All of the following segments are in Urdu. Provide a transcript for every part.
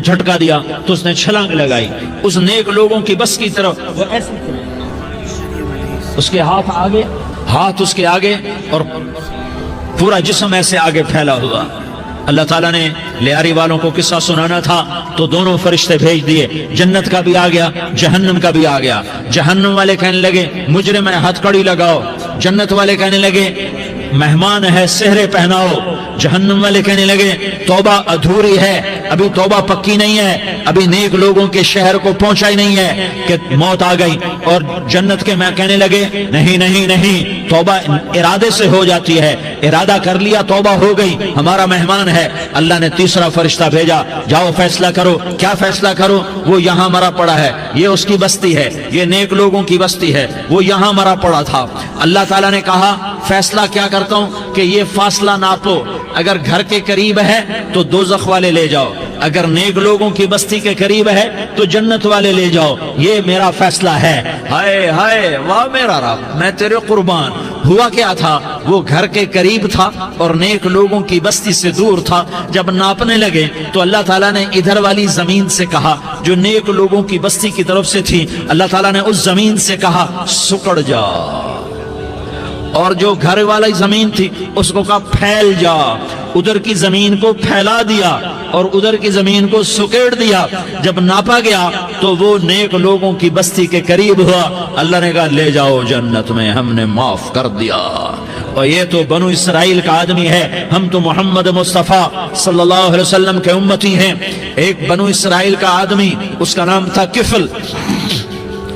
جھٹکا دیا تو اس نے چھلانگ لگائی اس نیک لوگوں کی بس کی طرف، وہ ایسے اس کے ہاتھ اس کے آگے اور پورا جسم ایسے آگے پھیلا ہوا۔ اللہ تعالیٰ نے لیاری والوں کو قصہ سنانا تھا تو دونوں فرشتے بھیج دیے، جنت کا بھی آ گیا، جہنم کا بھی آ گیا۔ جہنم والے کہنے لگے مجرم ہے ہتھ کڑی لگاؤ، جنت والے کہنے لگے مہمان ہے سہرے پہناؤ، جہنم والے کہنے لگے توبہ ادھوری ہے، ابھی توبہ پکی نہیں ہے، ابھی نیک لوگوں کے شہر کو پہنچا ہی نہیں ہے کہ موت آ گئی۔ اور جنت کے میں کہنے لگے نہیں نہیں نہیں، توبہ ارادے سے ہو جاتی ہے، ارادہ کر لیا توبہ ہو گئی، ہمارا مہمان ہے۔ اللہ نے تیسرا فرشتہ بھیجا، جاؤ فیصلہ کرو۔ کیا فیصلہ کرو؟ وہ یہاں مرا پڑا ہے، یہ اس کی بستی ہے، یہ نیک لوگوں کی بستی ہے، وہ یہاں مرا پڑا تھا۔ اللہ تعالیٰ نے کہا فیصلہ کیا کرتا ہوں کہ یہ فاصلہ ناپو، اگر گھر کے قریب ہے تو دوزخ والے لے جاؤ، اگر نیک لوگوں کی بستی کے قریب ہے تو جنت والے لے جاؤ، یہ میرا فیصلہ ہے۔ ہائے ہائے واہ میرا رب، میں تیرے قربان۔ ہوا کیا تھا؟ وہ گھر کے قریب تھا اور نیک لوگوں کی بستی سے دور تھا۔ جب ناپنے لگے تو اللہ تعالیٰ نے ادھر والی زمین سے کہا جو نیک لوگوں کی بستی کی طرف سے تھی، اللہ تعالیٰ نے اس زمین سے کہا سکڑ جا، اور جو گھر والی زمین تھی اس کو کہا پھیل جا، ادھر کی زمین کو پھیلا دیا اور ادھر کی زمین کو سکیڑ دیا۔ جب ناپا گیا تو وہ نیک لوگوں کی بستی کے قریب ہوا، اللہ نے کہا لے جاؤ جنت میں، ہم نے معاف کر دیا۔ اور یہ تو بنو اسرائیل کا آدمی ہے، ہم تو محمد مصطفیٰ صلی اللہ علیہ وسلم کے امتی ہیں۔ ایک بنو اسرائیل کا آدمی، اس کا نام تھا کفل،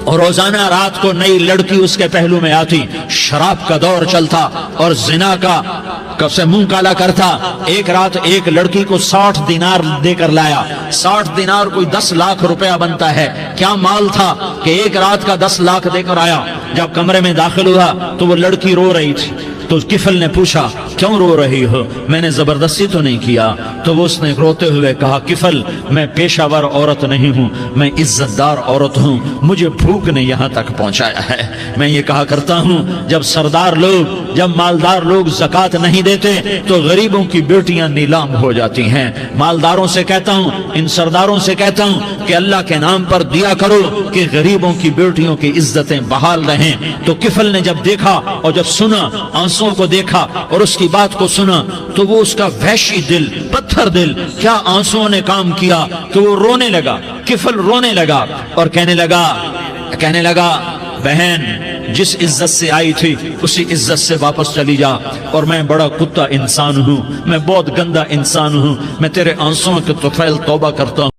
اور روزانہ رات کو نئی لڑکی اس کے پہلو میں آتی، شراب کا دور چلتا اور زنا کا سے منہ کالا کرتا۔ ایک رات ایک لڑکی کو 60 دینار دے کر لایا، 60 دینار کوئی 10 لاکھ روپیہ بنتا ہے۔ کیا مال تھا کہ ایک رات کا 10 لاکھ دے کر آیا۔ جب کمرے میں داخل ہوا تو وہ لڑکی رو رہی تھی، تو کفل نے پوچھا کیوں رو رہی ہو؟ میں نے زبردستی تو نہیں کیا۔ تو وہ اس نے روتے ہوئے کہا کفل میں پیشہ ور عورت نہیں ہوں، میں عزت دار عورت ہوں، مجھے بھوک نے یہاں تک پہنچایا ہے۔ میں یہ کہا کرتا ہوں جب سردار لوگ، جب مالدار لوگ زکوٰۃ نہیں دیتے تو غریبوں کی بیٹیاں نیلام ہو جاتی ہیں۔ مالداروں سے کہتا ہوں، ان سرداروں سے کہتا ہوں کہ اللہ کے نام پر دیا کرو کہ غریبوں کی بیٹیوں کی عزتیں بحال رہیں۔ تو کفل نے جب دیکھا اور جب سنا، آنسو کو دیکھا اور اس کی بات کو سنا، تو وہ اس کا وحشی دل، پتھر دل، کیا آنسو نے کام کیا کہ وہ رونے لگا۔ کفل رونے لگا اور کہنے لگا بہن جس عزت سے آئی تھی اسی عزت سے واپس چلی جا، اور میں بڑا کتا انسان ہوں، میں بہت گندا انسان ہوں، میں تیرے آنسوؤں کے طفیل توبہ کرتا ہوں۔